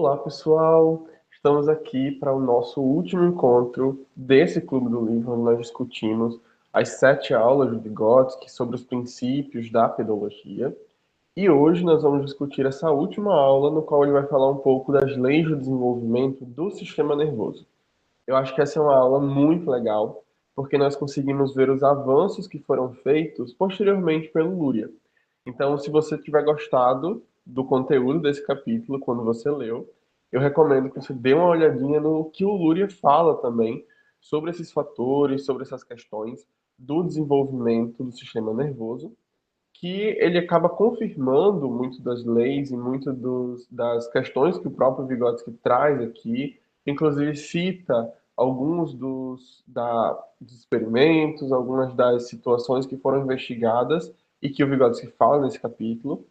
Olá, pessoal! Estamos aqui para o nosso último encontro desse Clube do Livro, onde nós discutimos as 7 aulas de Vygotsky sobre os princípios da pedologia. E hoje nós vamos discutir essa última aula, no qual ele vai falar um pouco das leis do desenvolvimento do sistema nervoso. Eu acho que essa é uma aula muito legal, porque nós conseguimos ver os avanços que foram feitos posteriormente pelo Luria. Então, se você tiver gostado do conteúdo desse capítulo, quando você leu, eu recomendo que você dê uma olhadinha no que o Luria fala também sobre esses fatores, sobre essas questões do desenvolvimento do sistema nervoso, que ele acaba confirmando muito das leis e muito das questões que o próprio Vygotsky traz aqui, inclusive cita alguns dos experimentos, algumas das situações que foram investigadas e que o Vygotsky fala nesse capítulo.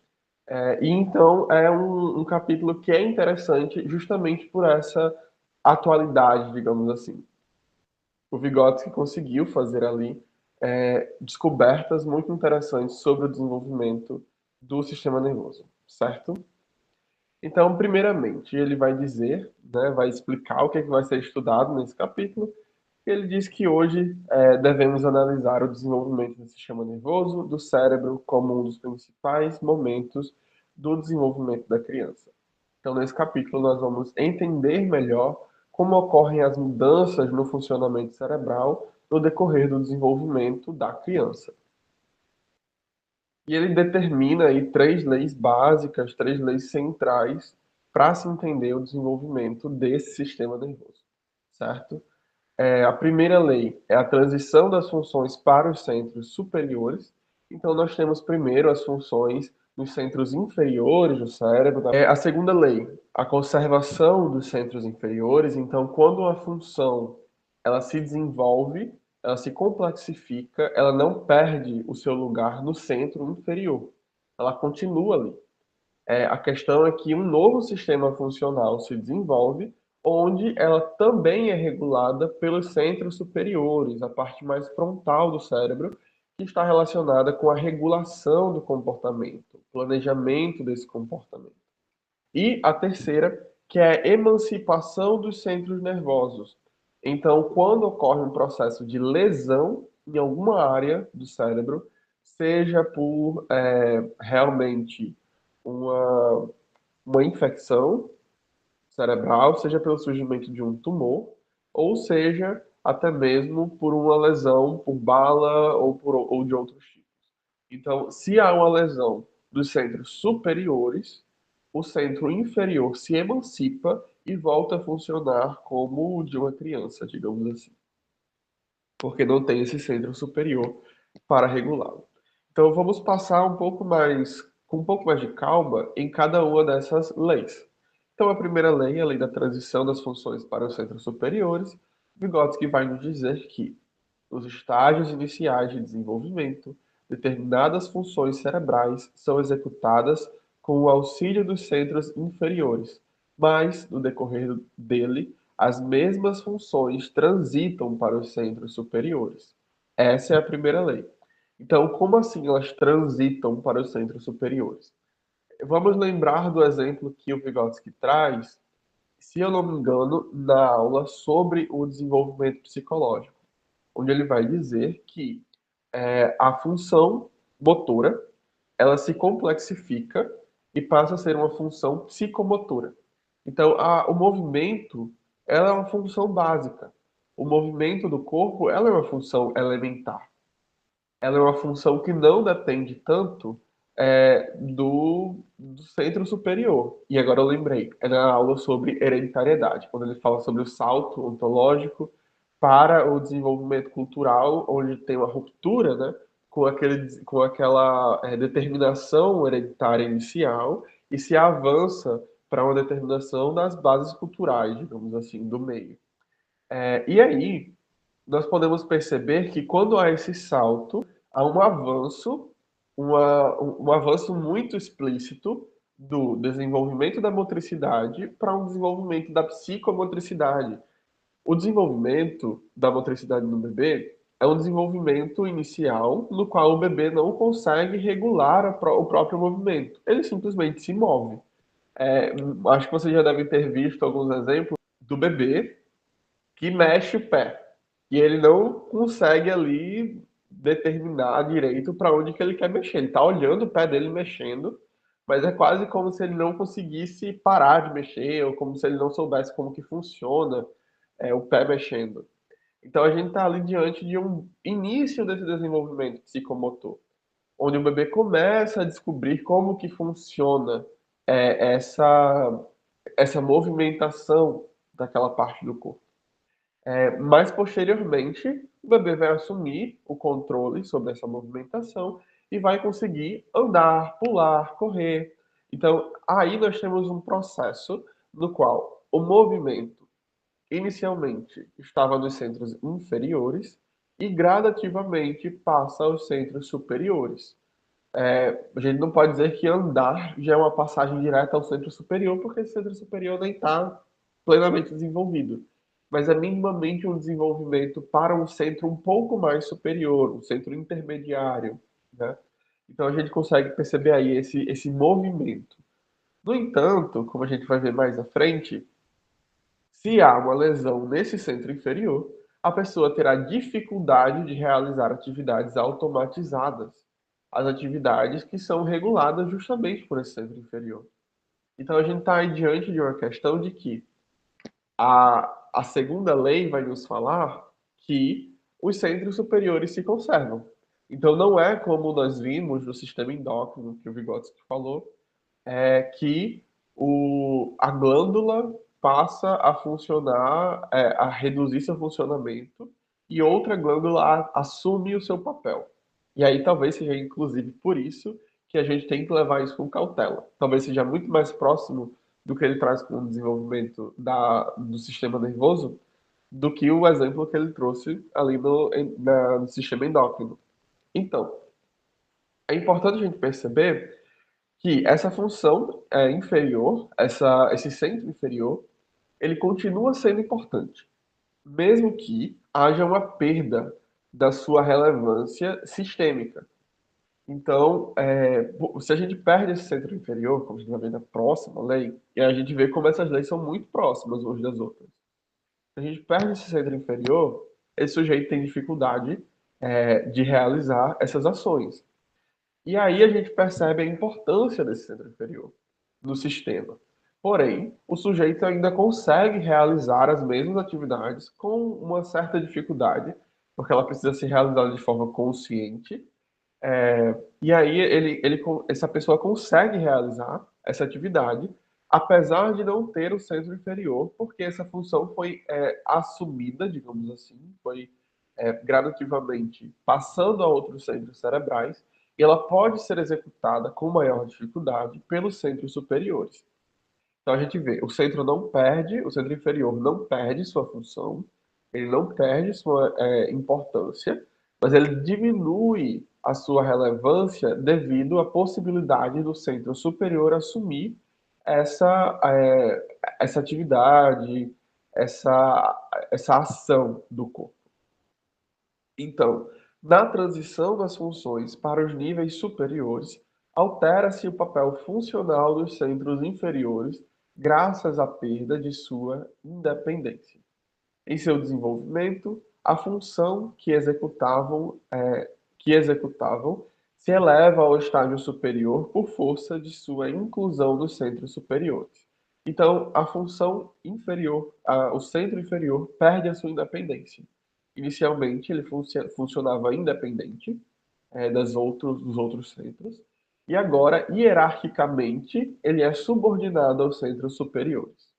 E então é um capítulo que é interessante justamente por essa atualidade, digamos assim. O Vygotsky conseguiu fazer ali descobertas muito interessantes sobre o desenvolvimento do sistema nervoso, certo? Então, primeiramente, ele vai dizer, né, vai explicar o que é que vai ser estudado nesse capítulo. Ele diz que hoje devemos analisar o desenvolvimento do sistema nervoso, do cérebro, como um dos principais momentos do desenvolvimento da criança. Então, nesse capítulo, nós vamos entender melhor como ocorrem as mudanças no funcionamento cerebral no decorrer do desenvolvimento da criança. E ele determina aí 3 leis básicas, 3 leis centrais para se entender o desenvolvimento desse sistema nervoso, certo? A primeira lei é a transição das funções para os centros superiores. Então, nós temos primeiro as funções nos centros inferiores do cérebro. A segunda lei, a conservação dos centros inferiores. Então, quando uma função ela se desenvolve, ela se complexifica, ela não perde o seu lugar no centro inferior. Ela continua ali. A questão é que um novo sistema funcional se desenvolve, onde ela também é regulada pelos centros superiores, a parte mais frontal do cérebro, que está relacionada com a regulação do comportamento, o planejamento desse comportamento. E a terceira, que é a emancipação dos centros nervosos. Então, quando ocorre um processo de lesão em alguma área do cérebro, seja por realmente uma, uma infecção cerebral, seja pelo surgimento de um tumor, ou seja, até mesmo por uma lesão por bala ou de outros tipos. Então, se há uma lesão dos centros superiores, o centro inferior se emancipa e volta a funcionar como o de uma criança, digamos assim, porque não tem esse centro superior para regulá-lo. Então, vamos passar com um pouco mais de calma em cada uma dessas leis. Então, a primeira lei, a lei da transição das funções para os centros superiores, Vygotsky vai nos dizer que, nos estágios iniciais de desenvolvimento, determinadas funções cerebrais são executadas com o auxílio dos centros inferiores, mas, no decorrer dele, as mesmas funções transitam para os centros superiores. Essa é a primeira lei. Então, como assim elas transitam para os centros superiores? Vamos lembrar do exemplo que o Vygotsky traz, se eu não me engano, na aula sobre o desenvolvimento psicológico, onde ele vai dizer que a função motora ela se complexifica e passa a ser uma função psicomotora. Então, o movimento ela é uma função básica. O movimento do corpo ela é uma função elementar. Ela é uma função que não depende tanto do centro superior. E agora eu lembrei, é na aula sobre hereditariedade, quando ele fala sobre o salto ontológico para o desenvolvimento cultural, onde tem uma ruptura, né, com aquela determinação hereditária inicial e se avança para uma determinação das bases culturais, digamos assim, do meio. E aí, nós podemos perceber que quando há esse salto, há um avanço muito explícito do desenvolvimento da motricidade para um desenvolvimento da psicomotricidade. O desenvolvimento da motricidade no bebê é um desenvolvimento inicial no qual o bebê não consegue regular o próprio movimento. Ele simplesmente se move. Acho que vocês já devem ter visto alguns exemplos do bebê que mexe o pé. E ele não consegue ali determinar direito para onde que ele quer mexer. Ele está olhando o pé dele mexendo, mas é quase como se ele não conseguisse parar de mexer, ou como se ele não soubesse como que funciona o pé mexendo. Então a gente está ali diante de um início desse desenvolvimento psicomotor, onde o bebê começa a descobrir como que funciona essa movimentação daquela parte do corpo. Mas posteriormente, o bebê vai assumir o controle sobre essa movimentação e vai conseguir andar, pular, correr. Então, aí nós temos um processo no qual o movimento inicialmente estava nos centros inferiores e gradativamente passa aos centros superiores. A gente não pode dizer que andar já é uma passagem direta ao centro superior, porque esse centro superior nem está plenamente desenvolvido. Mas é minimamente um desenvolvimento para um centro um pouco mais superior, um centro intermediário, né? Então a gente consegue perceber aí esse movimento. No entanto, como a gente vai ver mais à frente, se há uma lesão nesse centro inferior, a pessoa terá dificuldade de realizar atividades automatizadas, as atividades que são reguladas justamente por esse centro inferior. Então a gente está aí diante de uma questão de que a segunda lei vai nos falar que os centros superiores se conservam. Então não é como nós vimos no sistema endócrino, que o Vygotsky falou, que a glândula passa a funcionar, a reduzir seu funcionamento e outra glândula assume o seu papel. E aí talvez seja inclusive por isso que a gente tem que levar isso com cautela. Talvez seja muito mais próximo do que ele traz com o desenvolvimento do sistema nervoso do que o exemplo que ele trouxe ali no sistema endócrino. Então, é importante a gente perceber que essa função inferior, esse centro inferior, ele continua sendo importante, mesmo que haja uma perda da sua relevância sistêmica. Então, se a gente perde esse centro inferior, como a gente vai ver na próxima lei, e a gente vê como essas leis são muito próximas umas das outras. Se a gente perde esse centro inferior, esse sujeito tem dificuldade de realizar essas ações. E aí a gente percebe a importância desse centro inferior no sistema. Porém, o sujeito ainda consegue realizar as mesmas atividades com uma certa dificuldade, porque ela precisa ser realizada de forma consciente. E aí essa pessoa consegue realizar essa atividade, apesar de não ter o centro inferior, porque essa função foi assumida, digamos assim, foi gradativamente passando a outros centros cerebrais, e ela pode ser executada com maior dificuldade pelos centros superiores. Então a gente vê, o centro inferior não perde sua função, ele não perde sua importância, mas ele diminui a sua relevância devido à possibilidade do centro superior assumir essa atividade, essa ação do corpo. Então, na transição das funções para os níveis superiores, altera-se o papel funcional dos centros inferiores graças à perda de sua independência. Em seu desenvolvimento, a função que executavam se eleva ao estágio superior por força de sua inclusão nos centros superiores. Então, a função inferior, o centro inferior, perde a sua independência. Inicialmente, ele funcionava independente dos outros centros, e agora, hierarquicamente, ele é subordinado aos centros superiores.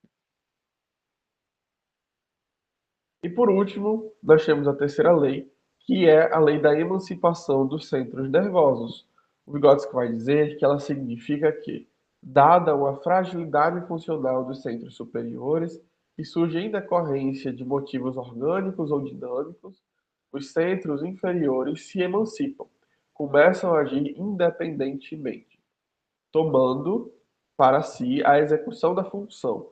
E por último, nós temos a terceira lei, que é a lei da emancipação dos centros nervosos. O Vygotsky vai dizer que ela significa que, dada uma fragilidade funcional dos centros superiores, que surge em decorrência de motivos orgânicos ou dinâmicos, os centros inferiores se emancipam, começam a agir independentemente, tomando para si a execução da função,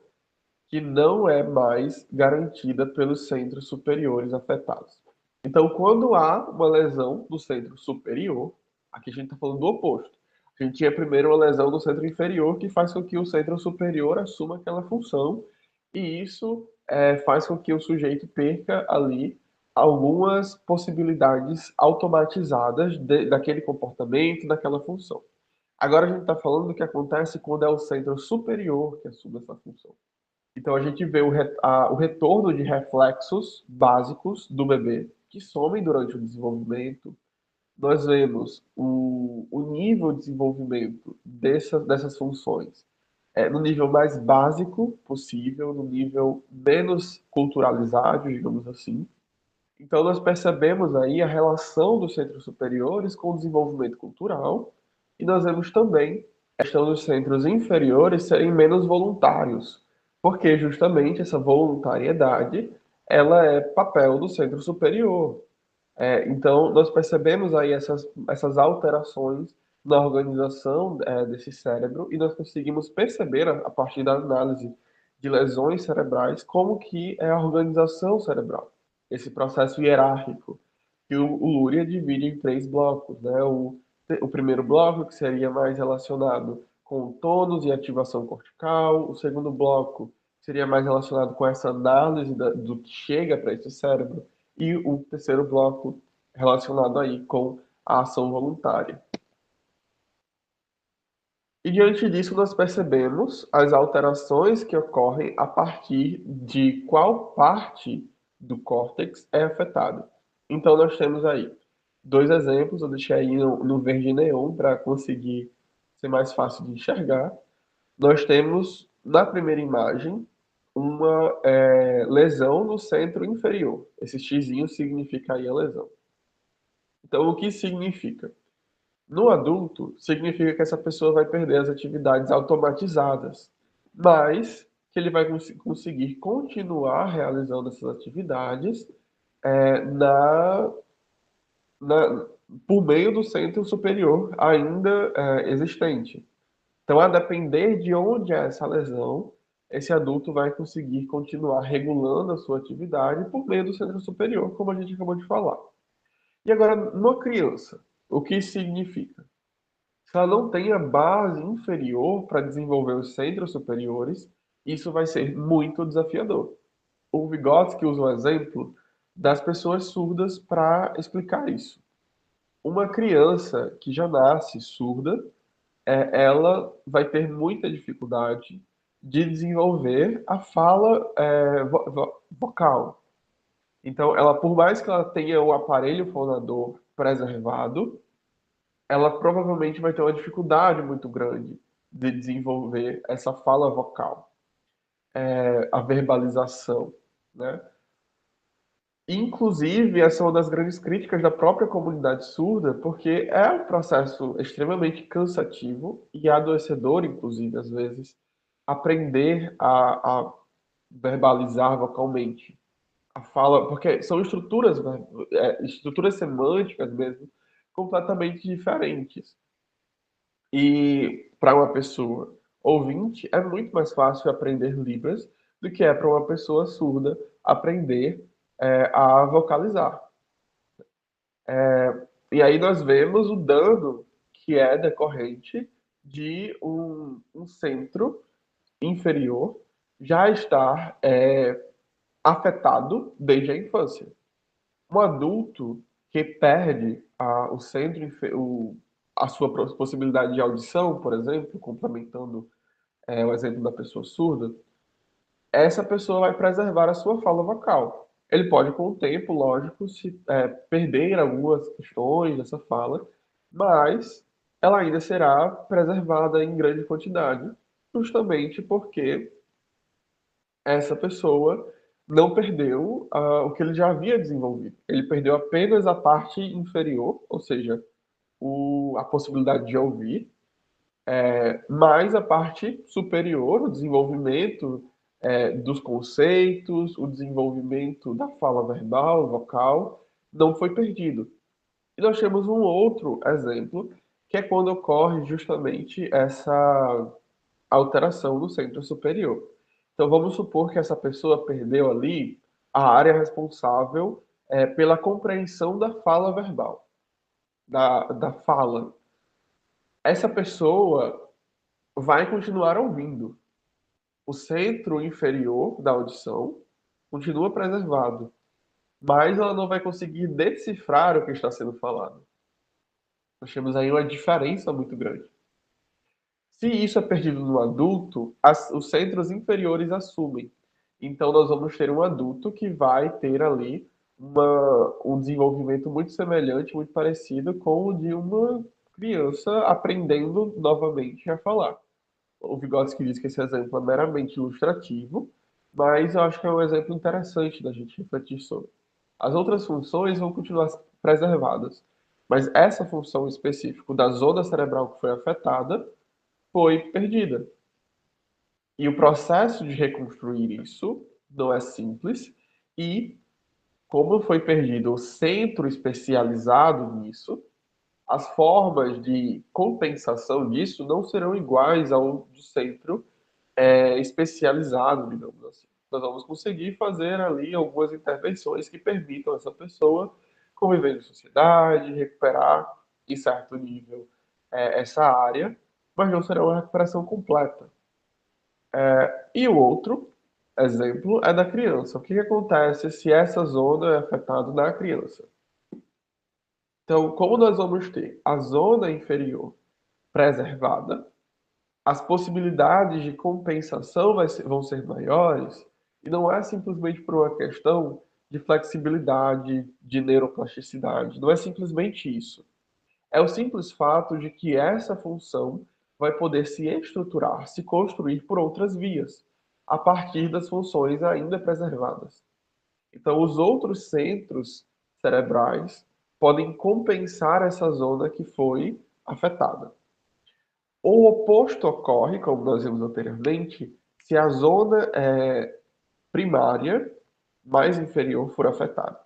que não é mais garantida pelos centros superiores afetados. Então, quando há uma lesão do centro superior, aqui a gente está falando do oposto. A gente tinha primeiro uma lesão do centro inferior que faz com que o centro superior assuma aquela função, e isso faz com que o sujeito perca ali algumas possibilidades automatizadas daquele comportamento, daquela função. Agora a gente está falando do que acontece quando é o centro superior que assume essa função. Então a gente vê o retorno de reflexos básicos do bebê que somem durante o desenvolvimento. Nós vemos o nível de desenvolvimento dessas funções no nível mais básico possível, no nível menos culturalizado, digamos assim. Então, nós percebemos aí a relação dos centros superiores com o desenvolvimento cultural, e nós vemos também a questão dos centros inferiores serem menos voluntários, porque justamente essa voluntariedade ela é papel do centro superior. Então, nós percebemos aí essas alterações na organização desse cérebro e nós conseguimos perceber, a partir da análise de lesões cerebrais, como que é a organização cerebral, esse processo hierárquico, que o Luria divide em três blocos, né? O primeiro bloco, que seria mais relacionado com o tônus e ativação cortical, o segundo bloco seria mais relacionado com essa análise do que chega para esse cérebro, e o terceiro bloco relacionado aí com a ação voluntária. E diante disso, nós percebemos as alterações que ocorrem a partir de qual parte do córtex é afetada. Então, nós temos aí dois exemplos, eu deixei aí no verde neon para conseguir ser mais fácil de enxergar. Nós temos, na primeira imagem, uma lesão no centro inferior. Esse xizinho significa aí a lesão. Então, o que significa? No adulto, significa que essa pessoa vai perder as atividades automatizadas, mas que ele vai conseguir continuar realizando essas atividades é, na, por meio do centro superior ainda existente. Então, a depender de onde é essa lesão, esse adulto vai conseguir continuar regulando a sua atividade por meio do centro superior, como a gente acabou de falar. E agora, numa criança, o que isso significa? Se ela não tem a base inferior para desenvolver os centros superiores, isso vai ser muito desafiador. O Vygotsky usa um exemplo das pessoas surdas para explicar isso. Uma criança que já nasce surda, ela vai ter muita dificuldade de desenvolver a fala vocal. Então, ela, por mais que ela tenha o aparelho fonador preservado, ela provavelmente vai ter uma dificuldade muito grande de desenvolver essa fala vocal, a verbalização, né? Inclusive, essa é uma das grandes críticas da própria comunidade surda, porque é um processo extremamente cansativo e adoecedor, inclusive, às vezes, aprender a verbalizar vocalmente a fala, porque são estruturas semânticas mesmo, completamente diferentes. E para uma pessoa ouvinte, é muito mais fácil aprender Libras do que é para uma pessoa surda aprender a vocalizar. E aí nós vemos o dano que é decorrente de um centro inferior já estar afetado desde a infância. Um adulto que perde o centro, a sua possibilidade de audição, por exemplo, complementando o exemplo da pessoa surda, essa pessoa vai preservar a sua fala vocal. Ele pode, com o tempo, lógico, se perder algumas questões dessa fala, mas ela ainda será preservada em grande quantidade, justamente porque essa pessoa não perdeu o que ele já havia desenvolvido. Ele perdeu apenas a parte inferior, ou seja, a possibilidade de ouvir, mas a parte superior, o desenvolvimento dos conceitos, o desenvolvimento da fala verbal, vocal, não foi perdido. E nós temos um outro exemplo, que é quando ocorre justamente essa alteração no centro superior. Então vamos supor que essa pessoa perdeu ali a área responsável pela compreensão da fala verbal, da fala. essa pessoa vai continuar ouvindo. O centro inferior da audição continua preservado, mas ela não vai conseguir decifrar o que está sendo falado. Nós temos aí uma diferença muito grande. Se isso é perdido no adulto, os centros inferiores assumem. Então, nós vamos ter um adulto que vai ter ali um desenvolvimento muito semelhante, muito parecido com o de uma criança aprendendo novamente a falar. O Vygotsky diz que esse exemplo é meramente ilustrativo, mas eu acho que é um exemplo interessante da gente refletir sobre. As outras funções vão continuar preservadas, mas essa função específica da zona cerebral que foi afetada foi perdida. E o processo de reconstruir isso não é simples, e como foi perdido o centro especializado nisso, as formas de compensação disso não serão iguais ao do centro especializado, digamos assim. Nós vamos conseguir fazer ali algumas intervenções que permitam essa pessoa conviver em sociedade, recuperar em certo nível essa área, mas não será uma recuperação completa. E o outro exemplo é da criança. O que acontece se essa zona é afetada na criança? Então, como nós vamos ter a zona inferior preservada, as possibilidades de compensação vão ser maiores, e não é simplesmente por uma questão de flexibilidade, de neuroplasticidade, não é simplesmente isso. É o simples fato de que essa função vai poder se estruturar, se construir por outras vias, a partir das funções ainda preservadas. Então, os outros centros cerebrais podem compensar essa zona que foi afetada. O oposto ocorre, como nós vimos anteriormente, se a zona primária mais inferior for afetada.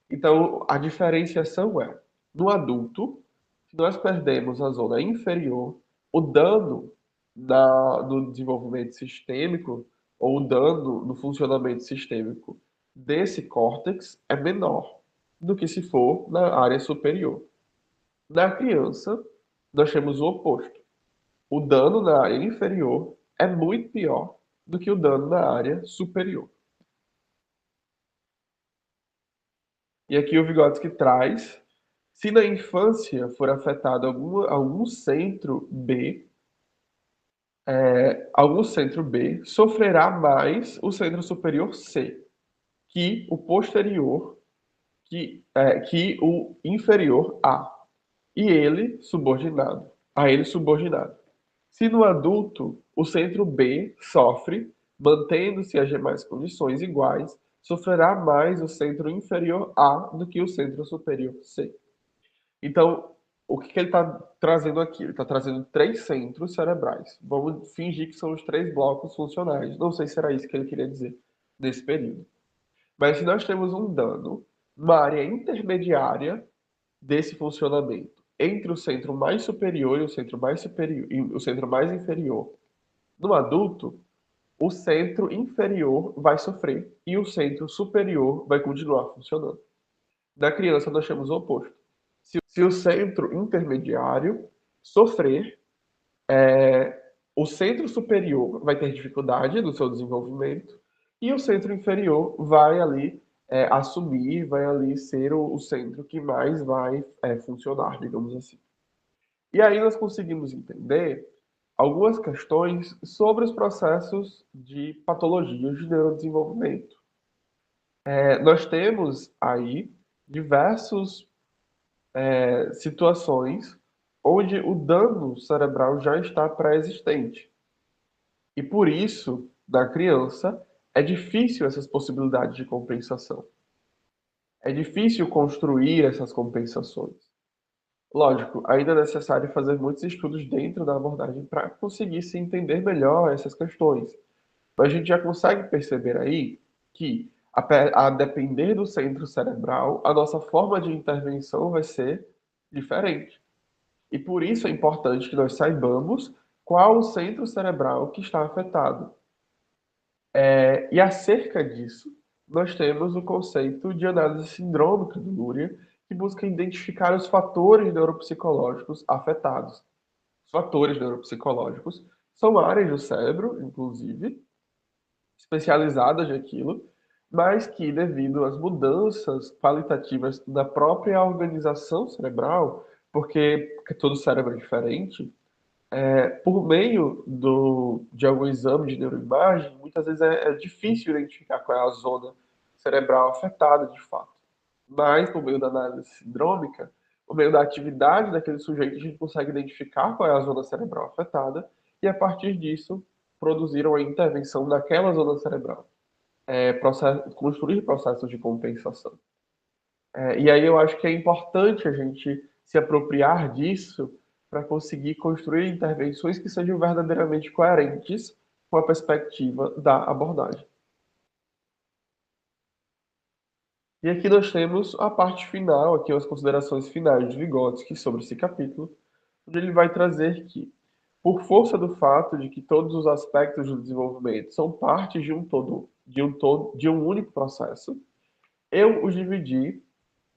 Então, a diferenciação é, no adulto, se nós perdemos a zona inferior, o dano no desenvolvimento sistêmico ou o dano no funcionamento sistêmico desse córtex é menor do que se for na área superior. Na criança, nós temos o oposto. O dano na área inferior é muito pior do que o dano na área superior. E aqui o Vygotsky traz, se na infância for afetado algum centro B, algum centro B sofrerá mais o centro superior C, que o posterior, que o inferior A, e ele subordinado, a ele subordinado. Se no adulto o centro B sofre, mantendo-se as demais condições iguais, sofrerá mais o centro inferior A do que o centro superior C. Então, o que ele está trazendo aqui? Ele está trazendo três centros cerebrais. Vamos fingir que são os três blocos funcionais. Não sei se era isso que ele queria dizer nesse período. Mas se nós temos um dano, uma área intermediária desse funcionamento entre o centro mais superior e o centro mais inferior. No adulto, o centro inferior vai sofrer e o centro superior vai continuar funcionando. Na criança, nós temos o oposto. Se o centro intermediário sofrer, o centro superior vai ter dificuldade no seu desenvolvimento e o centro inferior vai ali assumir, vai ali ser o centro que mais vai funcionar, digamos assim. E aí nós conseguimos entender algumas questões sobre os processos de patologias de neurodesenvolvimento. Nós temos aí diversas situações onde o dano cerebral já está pré-existente. E por isso, na criança, é difícil essas possibilidades de compensação. É difícil construir essas compensações. Lógico, ainda é necessário fazer muitos estudos dentro da abordagem para conseguir se entender melhor essas questões. Mas a gente já consegue perceber aí que, a depender do centro cerebral, a nossa forma de intervenção vai ser diferente. E por isso é importante que nós saibamos qual o centro cerebral que está afetado. E acerca disso, nós temos o conceito de análise sindrômica do Luria, que busca identificar os fatores neuropsicológicos afetados. Os fatores neuropsicológicos são áreas do cérebro, inclusive, especializadas naquilo, mas que, devido às mudanças qualitativas da própria organização cerebral, porque todo cérebro é diferente, por meio de algum exame de neuroimagem, muitas vezes é difícil identificar qual é a zona cerebral afetada de fato. Mas, por meio da análise sindrômica, por meio da atividade daquele sujeito, a gente consegue identificar qual é a zona cerebral afetada e, a partir disso, produziram a intervenção daquela zona cerebral, construir processos de compensação. E aí eu acho que é importante a gente se apropriar disso para conseguir construir intervenções que sejam verdadeiramente coerentes com a perspectiva da abordagem. E aqui nós temos a parte final, aqui as considerações finais de Vygotsky sobre esse capítulo, onde ele vai trazer que, por força do fato de que todos os aspectos do desenvolvimento são partes de um todo, de um único processo, eu os dividi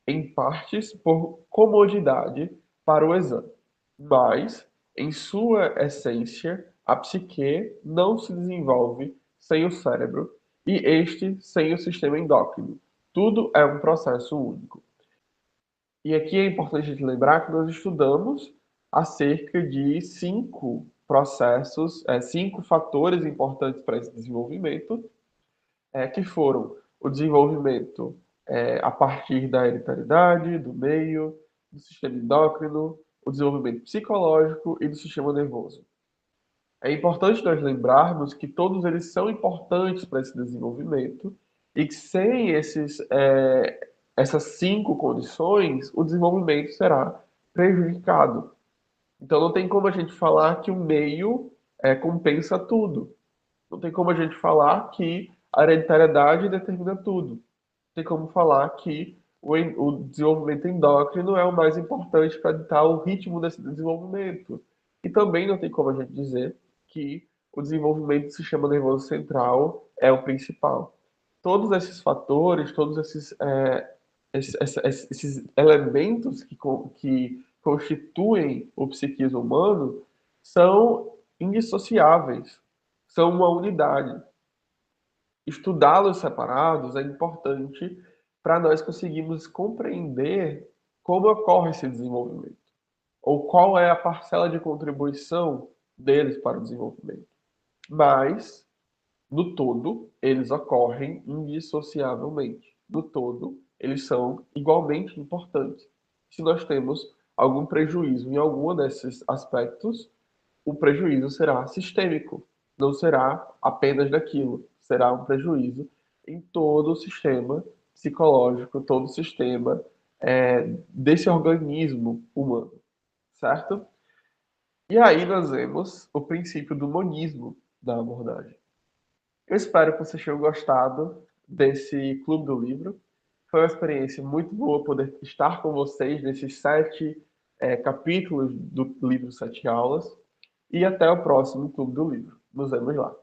em partes por comodidade para o exame. Mas, em sua essência, a psique não se desenvolve sem o cérebro e este sem o sistema endócrino. Tudo é um processo único. E aqui é importante a gente lembrar que nós estudamos acerca de 5 processos, 5 fatores importantes para esse desenvolvimento, que foram o desenvolvimento a partir da hereditariedade, do meio, do sistema endócrino, o desenvolvimento psicológico e do sistema nervoso. É importante nós lembrarmos que todos eles são importantes para esse desenvolvimento e que sem essas 5 condições, o desenvolvimento será prejudicado. Então não tem como a gente falar que o meio compensa tudo. Não tem como a gente falar que a hereditariedade determina tudo. Não tem como falar que o desenvolvimento endócrino é o mais importante para ditar o ritmo desse desenvolvimento. E também não tem como a gente dizer que o desenvolvimento do sistema nervoso central é o principal. Todos esses fatores, todos esses elementos que constituem o psiquismo humano são indissociáveis, são uma unidade. Estudá-los separados é importante para nós conseguirmos compreender como ocorre esse desenvolvimento, ou qual é a parcela de contribuição deles para o desenvolvimento. Mas, no todo, eles ocorrem indissociavelmente. No todo, eles são igualmente importantes. Se nós temos algum prejuízo em algum desses aspectos, o prejuízo será sistêmico, não será apenas daquilo, será um prejuízo em todo o sistema psicológico, todo o sistema desse organismo humano, certo? E aí nós vemos o princípio do monismo da abordagem. Eu espero que vocês tenham gostado desse Clube do Livro. Foi uma experiência muito boa poder estar com vocês nesses 7 capítulos do livro 7 aulas. E até o próximo Clube do Livro. Nos vemos lá.